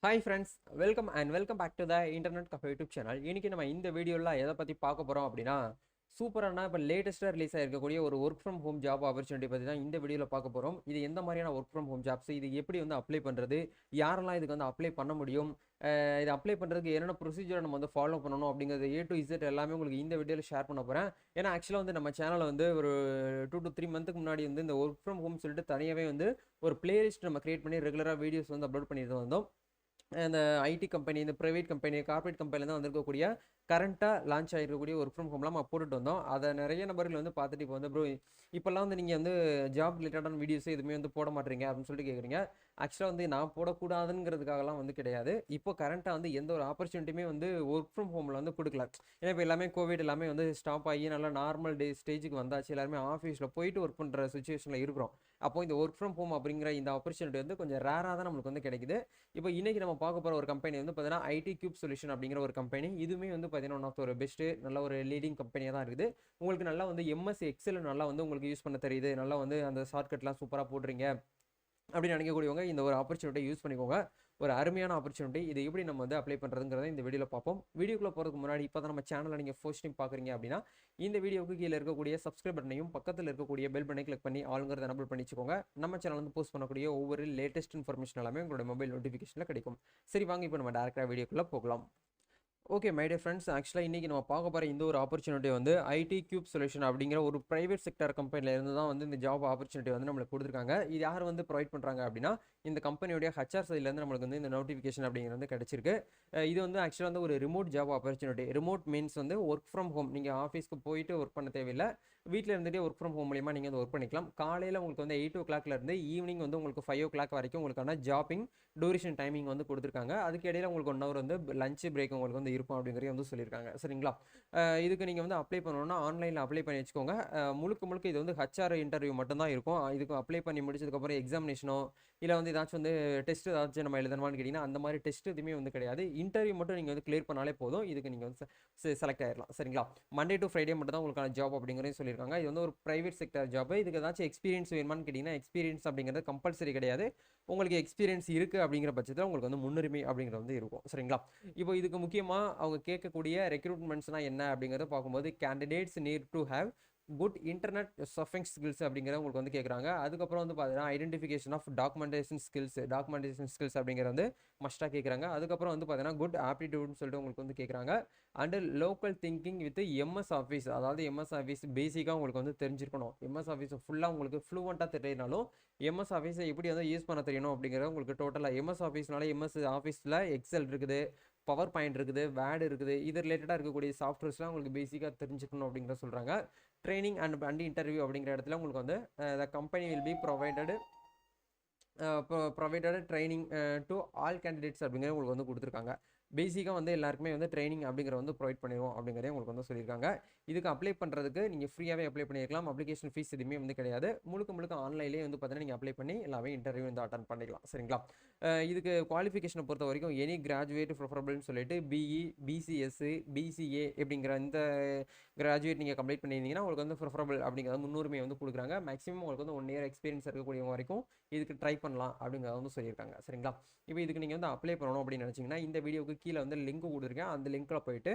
Hi friends, welcome back to the Internet Cafe YouTube channel. இன்னைக்கு நம்ம இந்த வீடியோல எதை பத்தி பார்க்க போறோம் அப்படின்னா சூப்பரான இப்போ லேட்டஸ்ட்டாக ரிலீஸ் ஆகிருக்கக்கூடிய ஒரு work from home job opportunity பற்றி தான் இந்த வீடியோவில் பார்க்க போகிறோம். இது எந்த மாதிரியான ஒர்க் ஃப்ரம் ஹோம் ஜாப்ஸ், இது எப்படி வந்து அப்ளை பண்ணுறது, யாரெல்லாம் இதுக்கு வந்து அப்ளை பண்ண முடியும், இது அப்ளை பண்ணுறதுக்கு என்னென்ன ப்ரொசீஜரை நம்ம வந்து ஃபாலோ பண்ணணும் அப்படிங்கிறது A to Z எல்லாமே உங்களுக்கு இந்த வீடியோவில் ஷேர் பண்ண போகிறேன். ஏன்னா ஆக்சுவலாக வந்து நம்ம சேனலில் வந்து ஒரு 2 to 3 மந்த்துக்கு முன்னாடி வந்து இந்த ஒர்க் ஃப்ரம் ஹோம் சொல்லிட்டு தனியாகவே வந்து ஒரு பிளேலிஸ்ட் நம்ம கிரியேட் பண்ணி ரெகுலராக வீடியோஸ் வந்து அப்லோட் பண்ணிட்டு வந்தோம். இந்த ஐடி கம்பெனி, இந்த ப்ரைவேட் கம்பெனி, கார்பரேட் கம்பெனியில் தான் வந்திருக்கக்கூடிய கரண்ட்டாக லான்ச் ஆகிருக்கக்கூடிய ஒர்க் ஃப்ரம் ஹோம்லாம் நம்ம போட்டுட்டு வந்தோம். அதை நிறைய நபர்கள் வந்து பார்த்துட்டு இப்போ வந்து ப்ரோ இப்போல்லாம் வந்து நீங்கள் வந்து ஜாப் ரிலேட்டடான வீடியோஸ் எதுவுமே வந்து போட மாட்டீங்க அப்படின்னு சொல்லிட்டு கேட்குறீங்க. ஆக்சுவலாக வந்து நான் போடக்கூடாதுங்கிறதுக்காகலாம் வந்து கிடையாது. இப்போ கரண்ட்டாக வந்து எந்த ஒரு ஆப்பர்ச்சுனிட்டியுமே வந்து ஒர்க் ஃப்ரம் ஹோமில் வந்து கொடுக்கல. ஏன்னா இப்போ எல்லாமே கோவிட் எல்லாமே வந்து ஸ்டாப் ஆகி நல்லா நார்மல் ஸ்டேஜுக்கு வந்தாச்சு. எல்லாருமே ஆஃபீஸில் போயிட்டு ஒர்க் பண்ணுற சுச்சுவேஷனில் இருக்கிறோம். அப்போ இந்த ஒர்க் ஃப்ரம் ஹோம் அப்படிங்கிற இந்த ஆப்பர்ச்சுனிட்டி வந்து கொஞ்சம் ரேராக தான் நம்மளுக்கு வந்து கிடைக்குது. இப்போ இன்றைக்கி நம்ம பார்க்க போகிற ஒரு கம்பெனி வந்து பார்த்தீங்கன்னா ஐடி கியூப் சொல்யூஷன் அப்படிங்கிற ஒரு கம்பெனி. இதுவுமே வந்து பார்த்தீங்கன்னா ஒன் ஆஃப் ஒரு பெஸ்ட்டு நல்ல ஒரு லீடிங் கம்பெனியாக தான் இருக்குது. உங்களுக்கு நல்லா வந்து எம்எஸ் எக்ஸல் நல்லா வந்து உங்களுக்கு யூஸ் பண்ண தெரியுது, நல்லா வந்து அந்த ஷார்ட்கட்லாம் சூப்பராக போடுறீங்க அப்படின்னு நினைக்கக்கூடியவங்க இந்த ஒரு ஆப்பர்ச்சுனிட்டியை யூஸ் பண்ணிக்கோங்க. ஒரு அருமையான ஆப்பர்ச்சுனிட்டி. இது எப்படி நம்ம வந்து அப்ளை பண்ணுறதுங்கிறத இந்த வீடியோவில் பார்ப்போம். வீடியோக்குள்ளே போகிறதுக்கு முன்னாடி இப்போ தான் நம்ம சேனலில் நீங்கள் ஃபர்ஸ்ட் டைம் பார்க்குறீங்க அப்படின்னா இந்த வீடியோவுக்கு கீழே இருக்கக்கூடிய சப்ஸ்கிரைப் பட்டனையும் பக்கத்தில் இருக்கக்கூடிய பெல் பட்டனை கிளிக் பண்ணி ஆளுங்கிறத எனபிள் பண்ணிச்சுக்கோங்க. நம்ம சேனல் வந்து போஸ்ட் பண்ணக்கூடிய ஒவ்வொரு லேட்டஸ்ட் இன்ஃபர்மேஷன் எல்லாமே உங்களோட மொபைல் நோட்டிஃபிகேஷனில் கிடைக்கும். சரி வாங்க இப்போ நம்ம டேரெக்டாக வீடியோக்குள்ளே போகலாம். ஓகே மை டியர் ஃப்ரெண்ட்ஸ், ஆக்சுவலாக இன்றைக்கி நம்ம பார்க்க போகிற இந்த ஒரு ஆப்பர்ச்சுனிட்டி வந்து ஐடி கியூப் சொல்யூஷன் அப்படிங்கிற ஒரு ப்ரைவேட் செக்டர் கம்பெனியில் இருந்து தான் வந்து இந்த ஜாப் ஆப்பர்ச்சுனிட்டி வந்து நம்மளுக்கு கொடுத்துருக்காங்க. இது யார் வந்து ப்ரொவைட் பண்ணுறாங்க அப்படின்னா இந்த கம்பெனியோடைய ஹச்ஆர் சைட்லேருந்து நம்மளுக்கு வந்து இந்த நோட்டிஃபிகேஷன் அப்படிங்கிறது வந்து கிடச்சிருக்கு. இது வந்து ஆக்சுவலாக வந்து ஒரு remote job opportunity. Remote means வந்து ஒர்க் ஃப்ரம் ஹோம். நீங்கள் ஆஃபீஸ்க்கு போயிட்டு ஒர்க் பண்ண தேவையில்லை, வீட்டில் இருந்துகிட்டே ஒர்க் ஃப்ரம் ஹோம் மூலியமாக நீங்கள் வந்து ஒர்க் பண்ணிக்கலாம். காலையில் உங்களுக்கு வந்து 8 o'clockலேருந்து ஈவினிங் வந்து உங்களுக்கு 5 o'clock வரைக்கும் உங்களுக்கான ஜாப்பிங் டூரேஷன் டைமிங் வந்து கொடுத்துருக்காங்க. அதுக்கு இடையில உங்களுக்கு 1 hour வந்து லஞ்ச் பிரேக் உங்களுக்கு வந்து இருக்கும் அப்படிங்கிறதையும் வந்து சொல்லியிருக்காங்க. சரிங்களா? இதுக்கு நீங்கள் வந்து அப்ளை பண்ணணும்னா ஆன்லைனில் அப்ளை பண்ணி வச்சுக்கோங்க. முழுக்க இது வந்து ஹச்ஆர் இன்டர்வியூ மட்டும்தான் இருக்கும். இதுக்கு அப்ளை பண்ணி முடிச்சதுக்கப்புறம் எக்ஸாமினேஷனோ இல்லை வந்து ஏதாச்சும் வந்து டெஸ்ட் ஏதாச்சும் நம்ம எழுதணுமான்னு கேட்டிங்கன்னா அந்த மாதிரி டெஸ்ட் எதுவுமே வந்து கிடையாது. இன்டர்வியூ மட்டும் நீங்கள் வந்து கிளியர் பண்ணாலே போதும். இதுக்கு நீங்கள் வந்து செலக்ட் ஆகிடலாம். சரிங்களா? மண்டே டு ஃப்ரைடே மட்டும் தான் உங்களுக்கான ஜாப் அப்படிங்கிறதையும் சொல்லியிருக்காங்க. இது வந்து ஒரு ப்ரைவேட் செக்டர் ஜாப். இதுக்கு ஏதாச்சும் எக்ஸ்பீரியன்ஸ் வேணுமான்னு கேட்டிங்கன்னா எக்ஸ்பீரியன்ஸ் அப்படிங்கிறது கம்பல்சரி கிடையாது. உங்களுக்கு எக்ஸ்பீரியன்ஸ் இருக்குது அப்படிங்கிற பட்சத்தில் உங்களுக்கு வந்து முன்னுரிமை அப்படிங்கிறது வந்து இருக்கும். சரிங்களா? இப்போ இதுக்கு முக்கியமாக அவங்க கேட்கக்கூடிய ரெக்ரூட்மெண்ட்ஸ்னால் என்ன அப்படிங்கிறத பார்க்கும்போது candidates need to have good internet surfing skills அப்படிங்கிறத உங்களுக்கு வந்து கேட்குறாங்க. அதுக்கப்புறம் வந்து பார்த்தீங்கன்னா ஐடென்டிஃபிகேஷன் ஆஃப் டாக்குமெண்டேஷன் ஸ்கில்ஸ் அப்படிங்கிற வந்து மஸ்ட்டாக கேட்குறாங்க. அதுக்கப்புறம் வந்து பார்த்தீங்கன்னா குட் ஆப்டிடியூட்னு சொல்லிட்டு உங்களுக்கு வந்து கேட்குறாங்க. And local thinking with MS office, அதாவது எம்எஸ் ஆஃபீஸ் பேசிக்காக உங்களுக்கு வந்து தெரிஞ்சிருக்கணும். எம்எஸ் ஆஃபீஸ் ஃபுல்லாக உங்களுக்கு ஃப்ளூவெண்ட்டாக தெரியனாலும் எம்எஸ் ஆஃபீஸை எப்படி வந்து யூஸ் பண்ண தெரியணும் அப்படிங்கிறது உங்களுக்கு டோட்டலாக எம்எஸ் ஆஃபீஸ்னால எம்எஸ் ஆஃபீஸில் எக்ஸல் இருக்குது, பவர் பாயிண்ட் இருக்குது, வேர்டு இருக்குது, இது ரிலேட்டடாக இருக்கக்கூடிய சாஃப்ட்வேர்ஸ்லாம் உங்களுக்கு பேசிக்காக தெரிஞ்சுக்கணும் அப்படிங்கிற சொல்கிறாங்க. ட்ரைனிங் அண்ட் இன்டர்வியூ அப்படிங்கிற இடத்துல உங்களுக்கு வந்து the company will be provided training to all candidates அப்படிங்கிறத உங்களுக்கு வந்து கொடுத்துருக்காங்க. பேசிக்காக வந்து எல்லாருக்குமே வந்து ட்ரைனிங் அப்படிங்கிற வந்து ப்ரொவைட் பண்ணிடுவோம் அப்படிங்கிறதே உங்களுக்கு வந்து சொல்லியிருக்காங்க. இதுக்கு அப்ளை பண்ணுறதுக்கு நீங்கள் ஃப்ரீயாகவே அப்ளை பண்ணியிருக்கலாம். அப்ளிகேஷன் ஃபீஸ் எதுவுமே வந்து கிடையாது. முழுக்க ஆன்லைன்லேயே வந்து பார்த்தீங்கன்னா நீங்கள் அப்ளை பண்ணி எல்லாமே இன்டர்வியூ வந்து அட்டன் பண்ணிக்கலாம். சரிங்களா? இதுக்கு குவாலிஃபிகேஷனை பொறுத்த வரைக்கும் எனி கிராஜுவேட் ப்ரிஃபரபிள்னு சொல்லிட்டு பிஇ, பிசிஎஸ், பிசிஏ அப்படிங்கிற இந்த கிராஜுவேட் நீங்கள் கம்ப்ளீட் பண்ணியிருந்தீங்கன்னா உங்களுக்கு வந்து ப்ரிஃபரபிள் அப்படிங்கிற முன்னுரிமை வந்து கொடுக்குறாங்க. மேக்ஸிமம் உங்களுக்கு வந்து 1 year எக்ஸ்பீரியன்ஸ் இருக்கக்கூடியவங்க வரைக்கும் இதுக்கு ட்ரை பண்ணலாம் அப்படிங்கிறத வந்து சொல்லியிருக்காங்க. சரிங்களா? இப்போ இதுக்கு நீங்கள் வந்து அப்ளை பண்ணணும் அப்படின்னு நினச்சிங்கன்னா இந்த வீடியோக்கு கீழே வந்து லிங்க் கொடுத்துருக்கேன். அந்த லிங்க்கில் போயிட்டு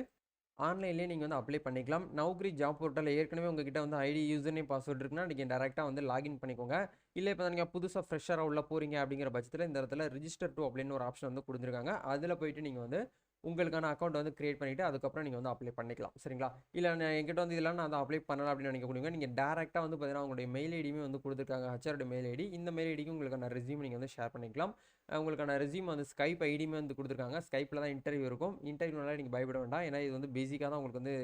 ஆன்லைன்லேயே நீங்கள் வந்து அப்ளை பண்ணிக்கலாம். நௌக்ரி ஜாப் போர்ட்டல் ஏற்கனவே உங்ககிட்ட வந்து ஐடி யூசர் நேம் பாஸ்வேர்ட் இருக்குன்னா நீங்கள் டேரெக்டாக வந்து லாகின் பண்ணிக்கோங்க. இல்லை இப்போ நீங்கள் புதுசாக ஃப்ரெஷராக உள்ள போகிறீங்க அப்படிங்கிற பட்சத்தில் இந்த இடத்துல ரிஜிஸ்டர் டு அப்படின்னு ஒரு ஆப்ஷன் வந்து கொடுத்துருக்காங்க. அதில் போயிட்டு நீங்கள் வந்து உங்களுக்கான அக்கௌண்ட் வந்து கிரியேட் பண்ணிவிட்டு அதுக்கப்புறம் நீங்கள் வந்து அப்ளை பண்ணிக்கலாம். சரிங்களா? இல்லை என்கிட்ட வந்து இதெல்லாம் நான் அதை அப்ளை பண்ணலாம் அப்படின்னு நினைக்கக்கூடியவங்க நீங்கள் டேரெக்டாக வந்து பார்த்தீங்கன்னா உங்களுடைய மெயில் ஐடியுமே வந்து கொடுத்துருக்காங்க, ஹச்ஆரோட மெயில் ஐடி. இந்த மெயில் ஐடிக்கு உங்களுக்கான ரெஸ்யூம் நீங்கள் வந்து ஷேர் பண்ணிக்கலாம். உங்களுக்கான ரெஸ்யூம் வந்து ஸ்கைப் ஐடியுமே வந்து கொடுத்துருக்காங்க. ஸ்கைப்பில் தான் இன்டர்வியூ இருக்கும். இன்டர்வியூனால நீங்கள் பயப்பட வேண்டாம். ஏன்னா இது வந்து பேசிக்காக தான் உங்களுக்கு வந்து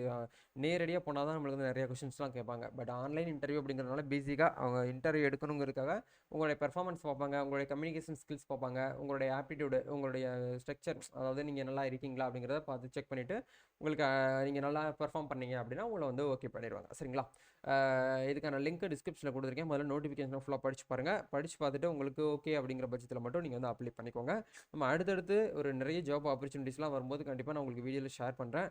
நேரடியாக போனால் தான் நம்மளுக்கு வந்து நிறைய கொஷின்ஸ்லாம் கேட்பாங்க. பட் ஆன்லைன் இன்டர்வியூ அப்படிங்கிறதுனால பேசிக்காக அவங்க இன்டர்வியூ எடுக்கணுங்கிறதுக்காக உங்களுடைய பெர்ஃபார்மன்ஸ் பார்ப்பாங்க, உங்களுடைய கம்யூனிகேஷன் ஸ்கில்ஸ் பார்ப்பாங்க, உங்களுடைய ஆப்டிடியூடு, உங்களுடைய ஸ்ட்ரக்சர், அதாவது நீங்கள் நல்லா இருக்கீங்களா அப்படிங்கிறத பார்த்து செக் பண்ணிவிட்டு உங்களுக்கு நீங்கள் நல்லா பெர்ஃபார்ம் பண்ணீங்க அப்படின்னா உங்களை வந்து ஓகே பண்ணிடுவாங்க. சரிங்களா? இதுக்கான லிங்க் டிஸ்கிரிப்ஷனில் கொடுத்துருக்கேன். முதல்ல நோட்டிஃபிகேஷன் ஃபுல்லாக படிச்சு பாருங்கள். படித்து பார்த்துட்டு உங்களுக்கு ஓகே அப்படிங்கிற பட்சத்தில் மட்டும் நீங்கள் வந்து அப்ளை பண்ணிக்கோங்க. நம்ம அடுத்தடுத்து ஒரு நிறைய ஜாப் ஆப்பர்ச்சுனிட்டிஸ்லாம் வரும்போது கண்டிப்பாக நான் உங்களுக்கு வீடியோவில் ஷேர் பண்ணுறேன்.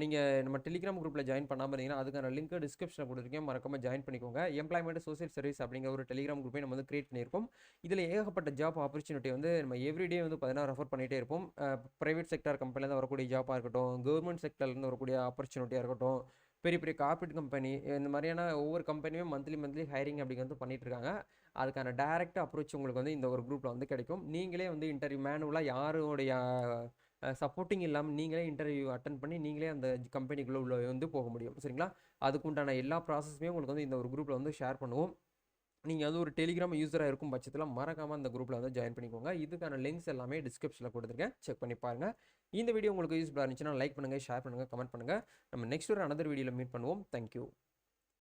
நீங்கள் நம்ம டெலிகிராம் குரூப்பில் ஜாயின் பண்ணாமல் இருந்தீங்கன்னா அதுக்கான லிங்க் டிஸ்கிரிப்ஷனில் கொடுத்துருக்கேன். மறக்காமல் ஜாயின் பண்ணிக்கோங்க. எம்ப்ளாய்மெண்ட் சோசியல் சர்வீஸ் அப்படிங்கிற ஒரு டெலிகிராம் குரூப்பை நம்ம வந்து கிரியேட் பண்ணியிருக்கோம். இதில் ஏகப்பட்ட ஜாப் ஆப்பர்ச்சுனிட்டி வந்து நம்ம எவ்ரிடே வந்து பார்த்தீங்கன்னா ரெஃபர் பண்ணிகிட்டே இருப்போம். ப்ரைவேட் செக்டார் கம்பெனிலேருந்து வரக்கூடிய ஜாப்பாக இருக்கட்டும், கவர்மெண்ட் செக்டர்லேருந்து வரக்கூடிய ஆப்பர்ச்சுனிட்டியாக இருக்கட்டும், பெரிய பெரிய கார்ப்பரேட் கம்பெனி, இந்த மாதிரியான ஒவ்வொரு கம்பெனியும் மந்த்லி ஹைரிங் அப்படிங்கிறது பண்ணிட்டு இருக்காங்க. அதுக்கான டைரக்ட் அப்ரோச் உங்களுக்கு வந்து இந்த ஒரு குரூப்பில் வந்து கிடைக்கும். நீங்களே வந்து இன்டர்வியூ மேனுவலாக யாருடைய சப்போர்ட்டிங் இல்லாமல் நீங்களே இன்டர்வியூ அட்டன் பண்ணி நீங்களே அந்த கம்பெனிக்குள்ளே உள்ள வந்து போக முடியும். சரிங்களா? அதுக்குண்டான எல்லா ப்ராசஸுமே உங்களுக்கு வந்து இந்த ஒரு குரூப்பில் வந்து ஷேர் பண்ணுவோம். நீங்கள் வந்து ஒரு டெலிகிராம் யூஸராக இருக்கும் பட்சத்தில் மறக்காமல் அந்த குரூப்பில் வந்து ஜாயின் பண்ணிக்கோங்க. இதுக்கான லிங்க்ஸ் எல்லாமே டிஸ்கிரிப்ஷனில் கொடுத்துருக்கேன். செக் பண்ணி பாருங்கள். இந்த வீடியோ உங்களுக்கு யூஸ்ஃபுல்லாக இருந்துச்சுன்னா லைக் பண்ணுங்கள், ஷேர் பண்ணுங்கள், கமெண்ட் பண்ணுங்கள். நம்ம நெக்ஸ்ட் ஒரு அனதர் வீடியோவில் மீட் பண்ணுவோம். தேங்க்யூ.